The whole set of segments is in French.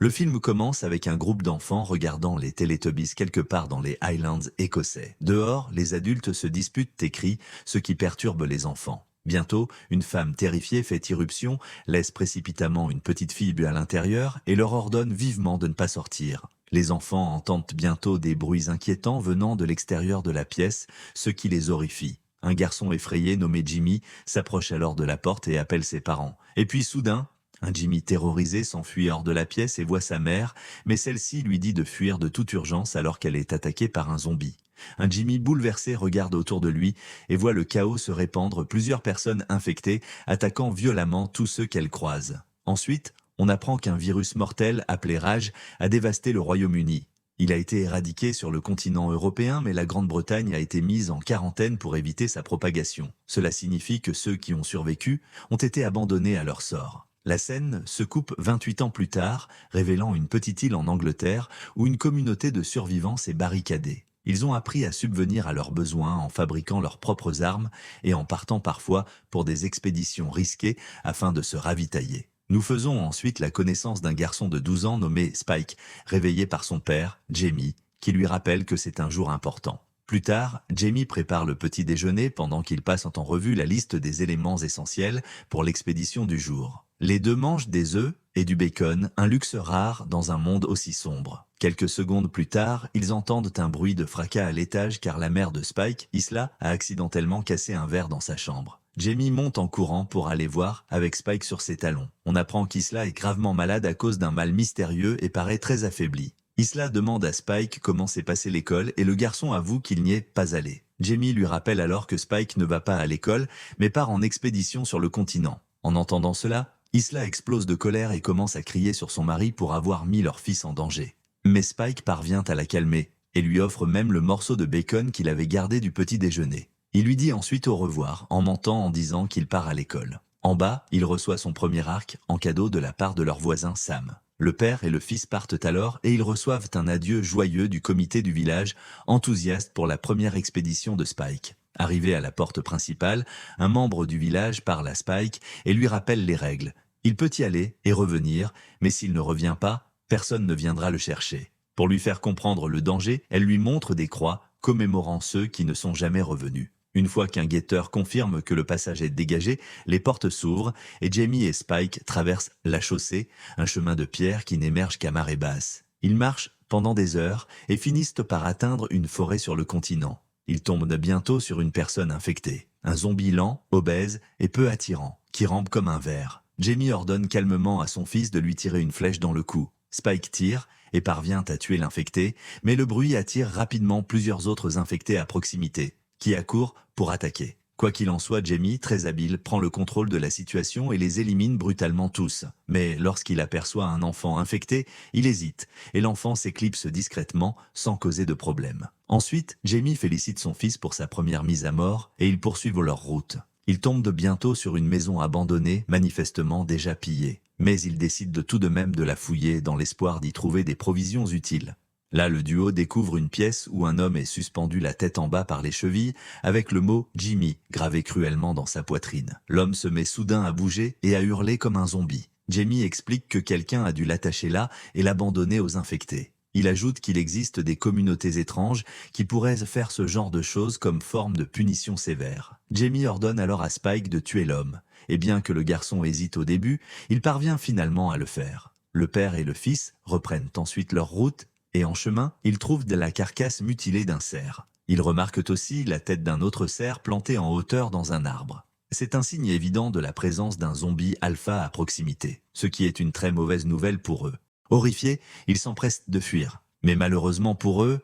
Le film commence avec un groupe d'enfants regardant les Teletubbies quelque part dans les Highlands écossais. Dehors, les adultes se disputent et crient, ce qui perturbe les enfants. Bientôt, une femme terrifiée fait irruption, laisse précipitamment une petite fille buée à l'intérieur et leur ordonne vivement de ne pas sortir. Les enfants entendent bientôt des bruits inquiétants venant de l'extérieur de la pièce, ce qui les horrifie. Un garçon effrayé nommé Jimmy s'approche alors de la porte et appelle ses parents. Et puis soudain, un Jimmy terrorisé s'enfuit hors de la pièce et voit sa mère, mais celle-ci lui dit de fuir de toute urgence alors qu'elle est attaquée par un zombie. Un Jimmy bouleversé regarde autour de lui et voit le chaos se répandre, plusieurs personnes infectées attaquant violemment tous ceux qu'elle croise. Ensuite, on apprend qu'un virus mortel appelé Rage a dévasté le Royaume-Uni. Il a été éradiqué sur le continent européen, mais la Grande-Bretagne a été mise en quarantaine pour éviter sa propagation. Cela signifie que ceux qui ont survécu ont été abandonnés à leur sort. La scène se coupe 28 ans plus tard, révélant une petite île en Angleterre où une communauté de survivants s'est barricadée. Ils ont appris à subvenir à leurs besoins en fabriquant leurs propres armes et en partant parfois pour des expéditions risquées afin de se ravitailler. Nous faisons ensuite la connaissance d'un garçon de 12 ans nommé Spike, réveillé par son père, Jamie, qui lui rappelle que c'est un jour important. Plus tard, Jamie prépare le petit déjeuner pendant qu'il passe en revue la liste des éléments essentiels pour l'expédition du jour. Les deux mangent des œufs et du bacon, un luxe rare dans un monde aussi sombre. Quelques secondes plus tard, ils entendent un bruit de fracas à l'étage car la mère de Spike, Isla, a accidentellement cassé un verre dans sa chambre. Jamie monte en courant pour aller voir, avec Spike sur ses talons. On apprend qu'Isla est gravement malade à cause d'un mal mystérieux et paraît très affaiblie. Isla demande à Spike comment s'est passée l'école et le garçon avoue qu'il n'y est pas allé. Jamie lui rappelle alors que Spike ne va pas à l'école, mais part en expédition sur le continent. En entendant cela, Isla explose de colère et commence à crier sur son mari pour avoir mis leur fils en danger. Mais Spike parvient à la calmer et lui offre même le morceau de bacon qu'il avait gardé du petit déjeuner. Il lui dit ensuite au revoir en mentant en disant qu'il part à l'école. En bas, il reçoit son premier arc en cadeau de la part de leur voisin Sam. Le père et le fils partent alors et ils reçoivent un adieu joyeux du comité du village, enthousiaste pour la première expédition de Spike. Arrivé à la porte principale, un membre du village parle à Spike et lui rappelle les règles. Il peut y aller et revenir, mais s'il ne revient pas, personne ne viendra le chercher. Pour lui faire comprendre le danger, elle lui montre des croix commémorant ceux qui ne sont jamais revenus. Une fois qu'un guetteur confirme que le passage est dégagé, les portes s'ouvrent et Jamie et Spike traversent la chaussée, un chemin de pierre qui n'émerge qu'à marée basse. Ils marchent pendant des heures et finissent par atteindre une forêt sur le continent. Ils tombent bientôt sur une personne infectée, un zombie lent, obèse et peu attirant, qui rampe comme un ver. Jamie ordonne calmement à son fils de lui tirer une flèche dans le cou. Spike tire et parvient à tuer l'infecté, mais le bruit attire rapidement plusieurs autres infectés à proximité, qui accourent pour attaquer. Quoi qu'il en soit, Jamie, très habile, prend le contrôle de la situation et les élimine brutalement tous. Mais lorsqu'il aperçoit un enfant infecté, il hésite, et l'enfant s'éclipse discrètement, sans causer de problème. Ensuite, Jamie félicite son fils pour sa première mise à mort, et ils poursuivent leur route. Ils tombent bientôt sur une maison abandonnée, manifestement déjà pillée. Mais ils décident tout de même de la fouiller dans l'espoir d'y trouver des provisions utiles. Là, le duo découvre une pièce où un homme est suspendu la tête en bas par les chevilles, avec le mot « Jimmy » gravé cruellement dans sa poitrine. L'homme se met soudain à bouger et à hurler comme un zombie. Jamie explique que quelqu'un a dû l'attacher là et l'abandonner aux infectés. Il ajoute qu'il existe des communautés étranges qui pourraient faire ce genre de choses comme forme de punition sévère. Jamie ordonne alors à Spike de tuer l'homme, et bien que le garçon hésite au début, il parvient finalement à le faire. Le père et le fils reprennent ensuite leur route, et en chemin, ils trouvent de la carcasse mutilée d'un cerf. Ils remarquent aussi la tête d'un autre cerf planté en hauteur dans un arbre. C'est un signe évident de la présence d'un zombie alpha à proximité, ce qui est une très mauvaise nouvelle pour eux. Horrifiés, ils s'empressent de fuir. Mais malheureusement pour eux,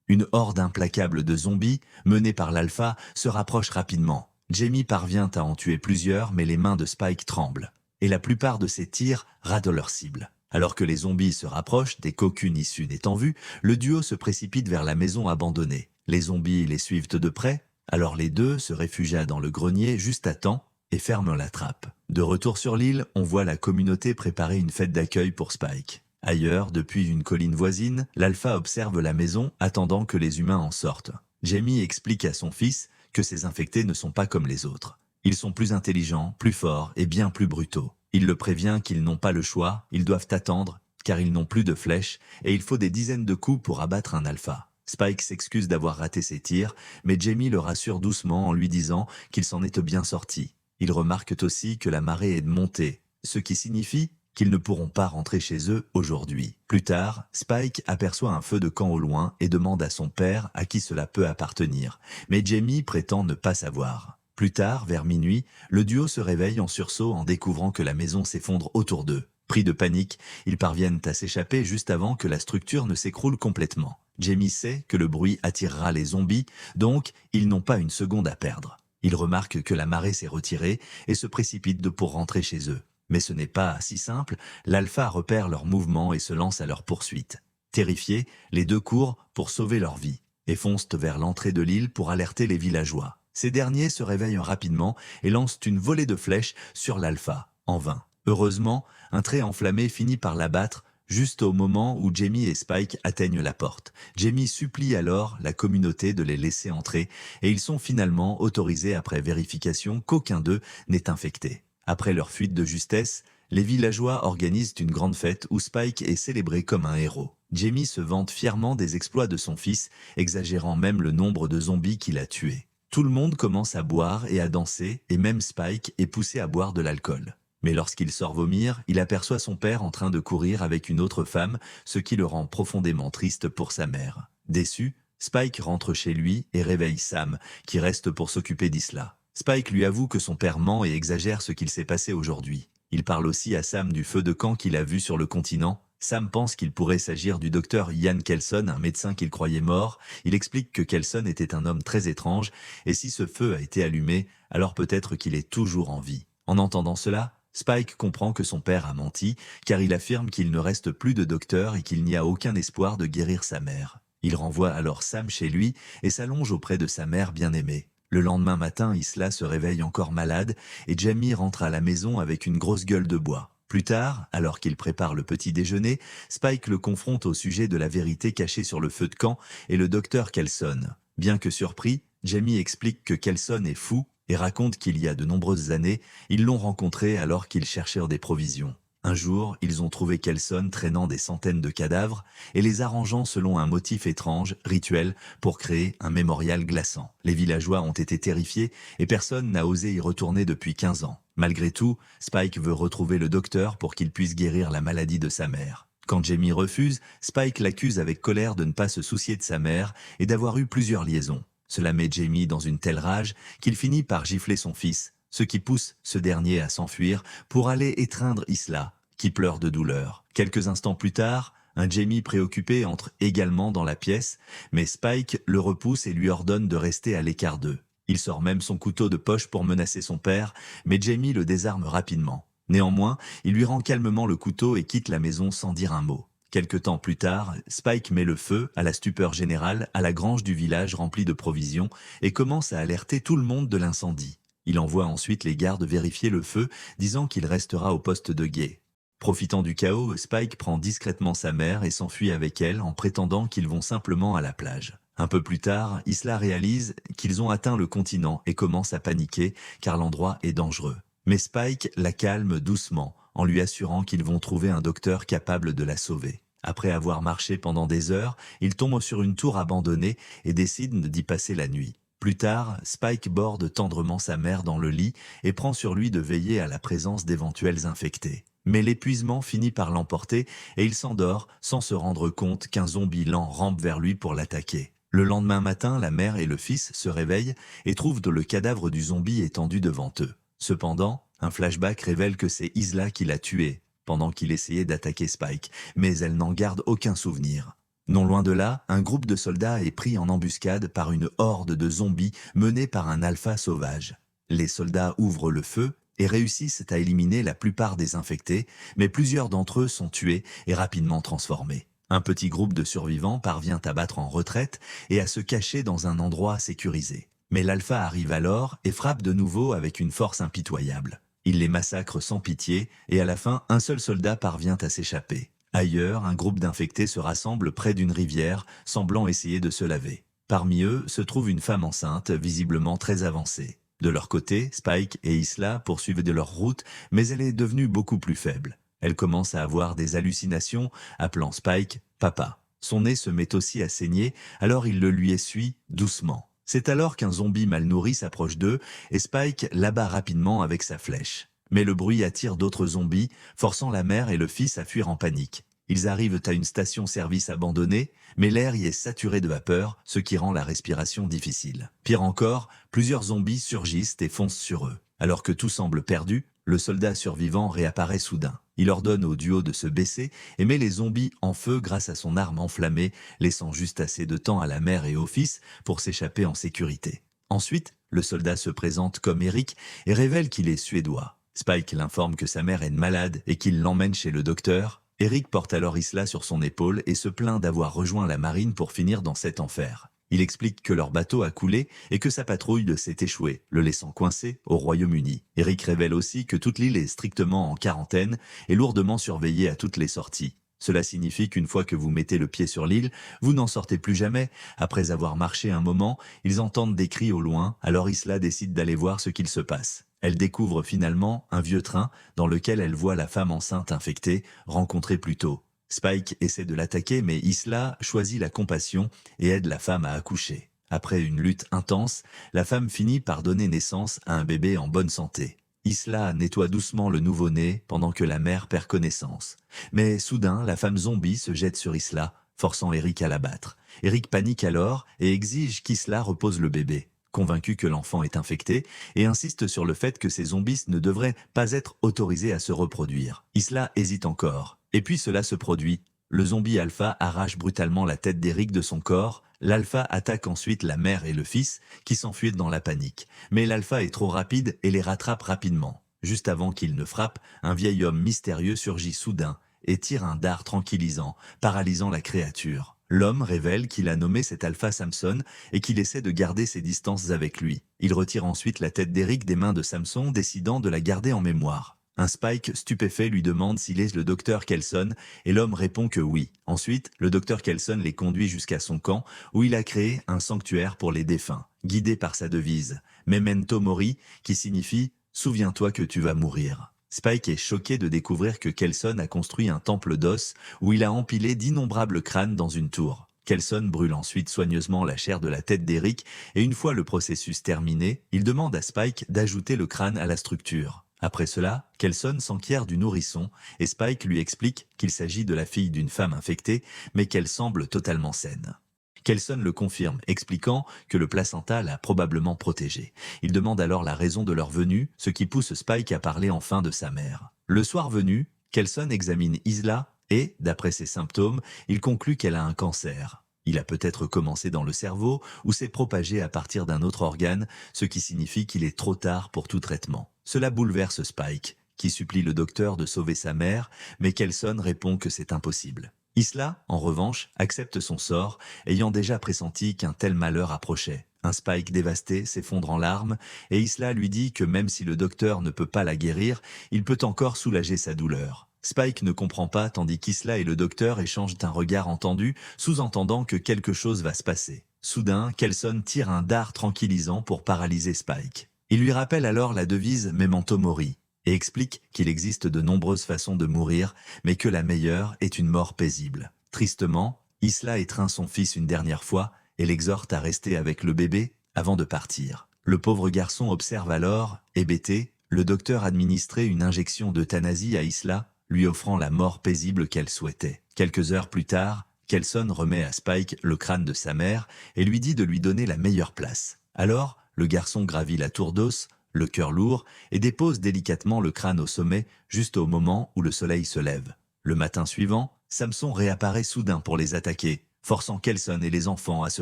une horde implacable de zombies, menée par l'alpha, se rapproche rapidement. Jamie parvient à en tuer plusieurs, mais les mains de Spike tremblent. Et la plupart de ses tirs ratent leur cible. Alors que les zombies se rapprochent, dès qu'aucune issue n'est en vue, le duo se précipite vers la maison abandonnée. Les zombies les suivent de près, alors les deux se réfugient dans le grenier juste à temps et ferment la trappe. De retour sur l'île, on voit la communauté préparer une fête d'accueil pour Spike. Ailleurs, depuis une colline voisine, l'alpha observe la maison, attendant que les humains en sortent. Jamie explique à son fils que ces infectés ne sont pas comme les autres. Ils sont plus intelligents, plus forts et bien plus brutaux. Il le prévient qu'ils n'ont pas le choix, ils doivent attendre, car ils n'ont plus de flèches et il faut des dizaines de coups pour abattre un alpha. Spike s'excuse d'avoir raté ses tirs, mais Jamie le rassure doucement en lui disant qu'il s'en est bien sorti. Ils remarquent aussi que la marée est de montée, ce qui signifie qu'ils ne pourront pas rentrer chez eux aujourd'hui. Plus tard, Spike aperçoit un feu de camp au loin et demande à son père à qui cela peut appartenir, mais Jamie prétend ne pas savoir. Plus tard, vers minuit, le duo se réveille en sursaut en découvrant que la maison s'effondre autour d'eux. Pris de panique, ils parviennent à s'échapper juste avant que la structure ne s'écroule complètement. Jamie sait que le bruit attirera les zombies, donc ils n'ont pas une seconde à perdre. Ils remarquent que la marée s'est retirée et se précipitent pour rentrer chez eux. Mais ce n'est pas si simple, l'alpha repère leurs mouvements et se lance à leur poursuite. Terrifiés, les deux courent pour sauver leur vie et foncent vers l'entrée de l'île pour alerter les villageois. Ces derniers se réveillent rapidement et lancent une volée de flèches sur l'alpha, en vain. Heureusement, un trait enflammé finit par l'abattre juste au moment où Jamie et Spike atteignent la porte. Jamie supplie alors la communauté de les laisser entrer et ils sont finalement autorisés après vérification qu'aucun d'eux n'est infecté. Après leur fuite de justesse, les villageois organisent une grande fête où Spike est célébré comme un héros. Jamie se vante fièrement des exploits de son fils, exagérant même le nombre de zombies qu'il a tués. Tout le monde commence à boire et à danser, et même Spike est poussé à boire de l'alcool. Mais lorsqu'il sort vomir, il aperçoit son père en train de courir avec une autre femme, ce qui le rend profondément triste pour sa mère. Déçu, Spike rentre chez lui et réveille Sam, qui reste pour s'occuper d'Isla. Spike lui avoue que son père ment et exagère ce qu'il s'est passé aujourd'hui. Il parle aussi à Sam du feu de camp qu'il a vu sur le continent. Sam pense qu'il pourrait s'agir du docteur Ian Kelson, un médecin qu'il croyait mort. Il explique que Kelson était un homme très étrange, et si ce feu a été allumé, alors peut-être qu'il est toujours en vie. En entendant cela, Spike comprend que son père a menti, car il affirme qu'il ne reste plus de docteur et qu'il n'y a aucun espoir de guérir sa mère. Il renvoie alors Sam chez lui et s'allonge auprès de sa mère bien-aimée. Le lendemain matin, Isla se réveille encore malade et Jamie rentre à la maison avec une grosse gueule de bois. Plus tard, alors qu'il prépare le petit déjeuner, Spike le confronte au sujet de la vérité cachée sur le feu de camp et le docteur Kelson. Bien que surpris, Jamie explique que Kelson est fou et raconte qu'il y a de nombreuses années, ils l'ont rencontré alors qu'ils cherchèrent des provisions. Un jour, ils ont trouvé Kelson traînant des centaines de cadavres et les arrangeant selon un motif étrange, rituel, pour créer un mémorial glaçant. Les villageois ont été terrifiés et personne n'a osé y retourner depuis 15 ans. Malgré tout, Spike veut retrouver le docteur pour qu'il puisse guérir la maladie de sa mère. Quand Jamie refuse, Spike l'accuse avec colère de ne pas se soucier de sa mère et d'avoir eu plusieurs liaisons. Cela met Jamie dans une telle rage qu'il finit par gifler son fils, ce qui pousse ce dernier à s'enfuir pour aller étreindre Isla, qui pleure de douleur. Quelques instants plus tard, un Jamie préoccupé entre également dans la pièce, mais Spike le repousse et lui ordonne de rester à l'écart d'eux. Il sort même son couteau de poche pour menacer son père, mais Jamie le désarme rapidement. Néanmoins, il lui rend calmement le couteau et quitte la maison sans dire un mot. Quelque temps plus tard, Spike met le feu, à la stupeur générale, à la grange du village remplie de provisions et commence à alerter tout le monde de l'incendie. Il envoie ensuite les gardes vérifier le feu, disant qu'il restera au poste de guet. Profitant du chaos, Spike prend discrètement sa mère et s'enfuit avec elle en prétendant qu'ils vont simplement à la plage. Un peu plus tard, Isla réalise qu'ils ont atteint le continent et commence à paniquer car l'endroit est dangereux. Mais Spike la calme doucement en lui assurant qu'ils vont trouver un docteur capable de la sauver. Après avoir marché pendant des heures, ils tombent sur une tour abandonnée et décident d'y passer la nuit. Plus tard, Spike borde tendrement sa mère dans le lit et prend sur lui de veiller à la présence d'éventuels infectés. Mais l'épuisement finit par l'emporter et il s'endort sans se rendre compte qu'un zombie lent rampe vers lui pour l'attaquer. Le lendemain matin, la mère et le fils se réveillent et trouvent le cadavre du zombie étendu devant eux. Cependant, un flashback révèle que c'est Isla qui l'a tué pendant qu'il essayait d'attaquer Spike, mais elle n'en garde aucun souvenir. Non loin de là, un groupe de soldats est pris en embuscade par une horde de zombies menée par un alpha sauvage. Les soldats ouvrent le feu et réussissent à éliminer la plupart des infectés, mais plusieurs d'entre eux sont tués et rapidement transformés. Un petit groupe de survivants parvient à battre en retraite et à se cacher dans un endroit sécurisé. Mais l'alpha arrive alors et frappe de nouveau avec une force impitoyable. Il les massacre sans pitié et à la fin, un seul soldat parvient à s'échapper. Ailleurs, un groupe d'infectés se rassemble près d'une rivière, semblant essayer de se laver. Parmi eux se trouve une femme enceinte, visiblement très avancée. De leur côté, Spike et Isla poursuivent de leur route, mais elle est devenue beaucoup plus faible. Elle commence à avoir des hallucinations, appelant Spike « papa ». Son nez se met aussi à saigner, alors il le lui essuie doucement. C'est alors qu'un zombie mal nourri s'approche d'eux et Spike l'abat rapidement avec sa flèche. Mais le bruit attire d'autres zombies, forçant la mère et le fils à fuir en panique. Ils arrivent à une station-service abandonnée, mais l'air y est saturé de vapeur, ce qui rend la respiration difficile. Pire encore, plusieurs zombies surgissent et foncent sur eux. Alors que tout semble perdu, le soldat survivant réapparaît soudain. Il ordonne au duo de se baisser et met les zombies en feu grâce à son arme enflammée, laissant juste assez de temps à la mère et au fils pour s'échapper en sécurité. Ensuite, le soldat se présente comme Eric et révèle qu'il est suédois. Spike l'informe que sa mère est malade et qu'il l'emmène chez le docteur. Eric porte alors Isla sur son épaule et se plaint d'avoir rejoint la marine pour finir dans cet enfer. Il explique que leur bateau a coulé et que sa patrouille s'est échouée, le laissant coincé au Royaume-Uni. Eric révèle aussi que toute l'île est strictement en quarantaine et lourdement surveillée à toutes les sorties. Cela signifie qu'une fois que vous mettez le pied sur l'île, vous n'en sortez plus jamais. Après avoir marché un moment, ils entendent des cris au loin, alors Isla décide d'aller voir ce qu'il se passe. Elle découvre finalement un vieux train dans lequel elle voit la femme enceinte infectée, rencontrée plus tôt. Spike essaie de l'attaquer, mais Isla choisit la compassion et aide la femme à accoucher. Après une lutte intense, la femme finit par donner naissance à un bébé en bonne santé. Isla nettoie doucement le nouveau-né pendant que la mère perd connaissance. Mais soudain, la femme zombie se jette sur Isla, forçant Eric à l'abattre. Eric panique alors et exige qu'Isla repose le bébé, convaincu que l'enfant est infecté, et insiste sur le fait que ces zombies ne devraient pas être autorisés à se reproduire. Isla hésite encore, et puis cela se produit. Le zombie alpha arrache brutalement la tête d'Eric de son corps. L'alpha attaque ensuite la mère et le fils, qui s'enfuient dans la panique. Mais l'alpha est trop rapide et les rattrape rapidement. Juste avant qu'il ne frappe, un vieil homme mystérieux surgit soudain et tire un dard tranquillisant, paralysant la créature. L'homme révèle qu'il a nommé cet alpha Samson et qu'il essaie de garder ses distances avec lui. Il retire ensuite la tête d'Eric des mains de Samson, décidant de la garder en mémoire. Un Spike stupéfait lui demande s'il est le docteur Kelson et l'homme répond que oui. Ensuite, le docteur Kelson les conduit jusqu'à son camp où il a créé un sanctuaire pour les défunts, guidé par sa devise « Memento Mori » qui signifie « Souviens-toi que tu vas mourir ». Spike est choqué de découvrir que Kelson a construit un temple d'os où il a empilé d'innombrables crânes dans une tour. Kelson brûle ensuite soigneusement la chair de la tête d'Eric et une fois le processus terminé, il demande à Spike d'ajouter le crâne à la structure. Après cela, Kelson s'enquiert du nourrisson et Spike lui explique qu'il s'agit de la fille d'une femme infectée, mais qu'elle semble totalement saine. Kelson le confirme, expliquant que le placenta l'a probablement protégée. Il demande alors la raison de leur venue, ce qui pousse Spike à parler enfin de sa mère. Le soir venu, Kelson examine Isla et, d'après ses symptômes, il conclut qu'elle a un cancer. Il a peut-être commencé dans le cerveau ou s'est propagé à partir d'un autre organe, ce qui signifie qu'il est trop tard pour tout traitement. Cela bouleverse Spike, qui supplie le docteur de sauver sa mère, mais Kelson répond que c'est impossible. Isla, en revanche, accepte son sort, ayant déjà pressenti qu'un tel malheur approchait. Un Spike dévasté s'effondre en larmes, et Isla lui dit que même si le docteur ne peut pas la guérir, il peut encore soulager sa douleur. Spike ne comprend pas tandis qu'Isla et le docteur échangent un regard entendu, sous-entendant que quelque chose va se passer. Soudain, Kelson tire un dard tranquillisant pour paralyser Spike. Il lui rappelle alors la devise Memento Mori et explique qu'il existe de nombreuses façons de mourir, mais que la meilleure est une mort paisible. Tristement, Isla étreint son fils une dernière fois et l'exhorte à rester avec le bébé avant de partir. Le pauvre garçon observe alors, hébété, le docteur administrer une injection d'euthanasie à Isla, lui offrant la mort paisible qu'elle souhaitait. Quelques heures plus tard, Kelson remet à Spike le crâne de sa mère et lui dit de lui donner la meilleure place. Alors, le garçon gravit la tour d'os, le cœur lourd, et dépose délicatement le crâne au sommet, juste au moment où le soleil se lève. Le matin suivant, Samson réapparaît soudain pour les attaquer, forçant Kelson et les enfants à se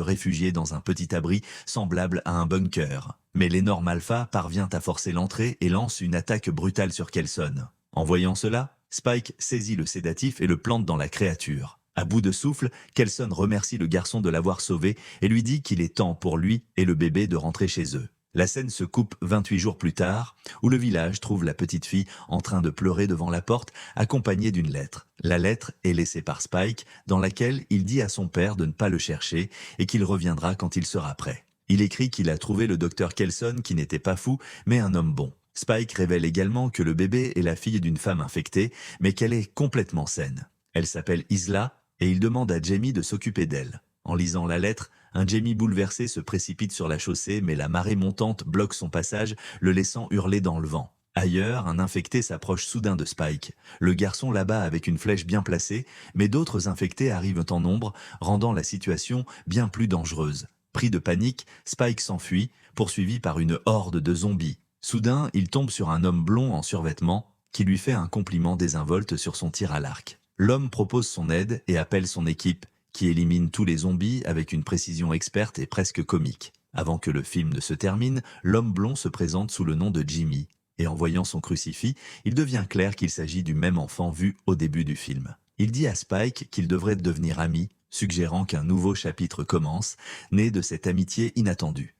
réfugier dans un petit abri semblable à un bunker. Mais l'énorme alpha parvient à forcer l'entrée et lance une attaque brutale sur Kelson. En voyant cela, Spike saisit le sédatif et le plante dans la créature. À bout de souffle, Kelson remercie le garçon de l'avoir sauvé et lui dit qu'il est temps pour lui et le bébé de rentrer chez eux. La scène se coupe 28 jours plus tard, où le village trouve la petite fille en train de pleurer devant la porte, accompagnée d'une lettre. La lettre est laissée par Spike, dans laquelle il dit à son père de ne pas le chercher et qu'il reviendra quand il sera prêt. Il écrit qu'il a trouvé le docteur Kelson qui n'était pas fou, mais un homme bon. Spike révèle également que le bébé est la fille d'une femme infectée, mais qu'elle est complètement saine. Elle s'appelle Isla, et il demande à Jamie de s'occuper d'elle. En lisant la lettre, un Jamie bouleversé se précipite sur la chaussée, mais la marée montante bloque son passage, le laissant hurler dans le vent. Ailleurs, un infecté s'approche soudain de Spike. Le garçon l'abat avec une flèche bien placée, mais d'autres infectés arrivent en nombre, rendant la situation bien plus dangereuse. Pris de panique, Spike s'enfuit, poursuivi par une horde de zombies. Soudain, il tombe sur un homme blond en survêtement, qui lui fait un compliment désinvolte sur son tir à l'arc. L'homme propose son aide et appelle son équipe, qui élimine tous les zombies avec une précision experte et presque comique. Avant que le film ne se termine, l'homme blond se présente sous le nom de Jimmy, et en voyant son crucifix, il devient clair qu'il s'agit du même enfant vu au début du film. Il dit à Spike qu'ils devraient devenir amis, suggérant qu'un nouveau chapitre commence, né de cette amitié inattendue.